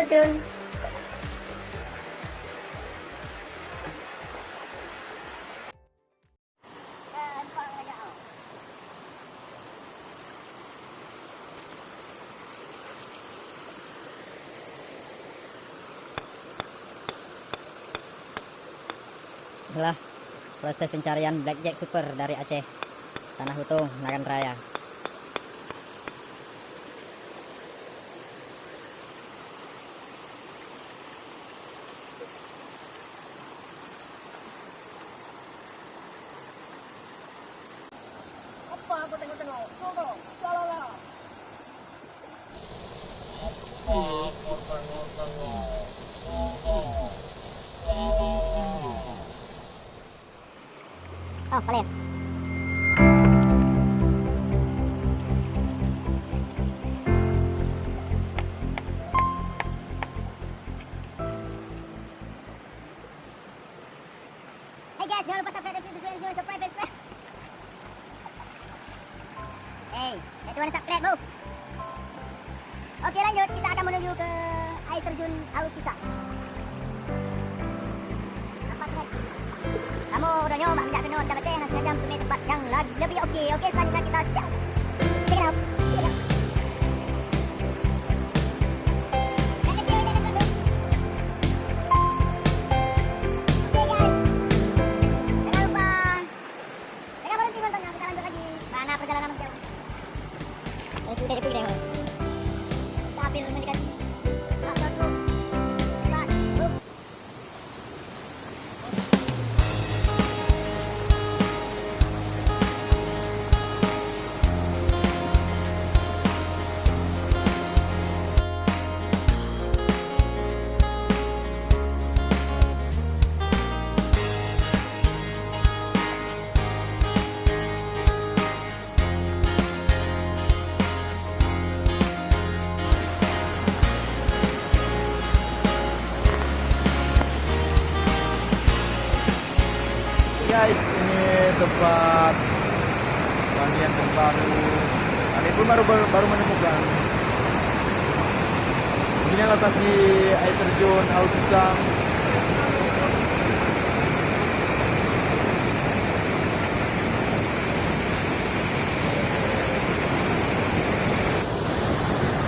terjun. Itulah proses pencarian blackjack super dari Aceh, Tanah Hutung, Nagan Raya. Apa aku tengok-tengok? Sono, lalala. Apa aku tengok-tengok? Sono, lalala. Oh, boleh. Hey guys, jangan lupa subscribe dan private square. Hey, itu mana subscribe, Bu? Oke, lanjut. Kita akan menuju ke air terjun Alkisa. Nampak kan? Kamu udah nyoba menjak ke North Kabupaten, nah sengaja mempunyai tempat yang lebih oke. Oke, selanjutnya kita siap. Check it out. Check it out. Guys, ini tempat mandian terbaru. Kami pun baru menemukan. Ini lokasi air terjun Alkisang.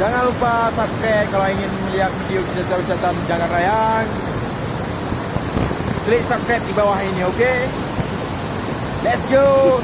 Jangan lupa subscribe kalau ingin melihat video wisata Nagan Raya. Klik subscribe di bawah ini, oke? Let's go!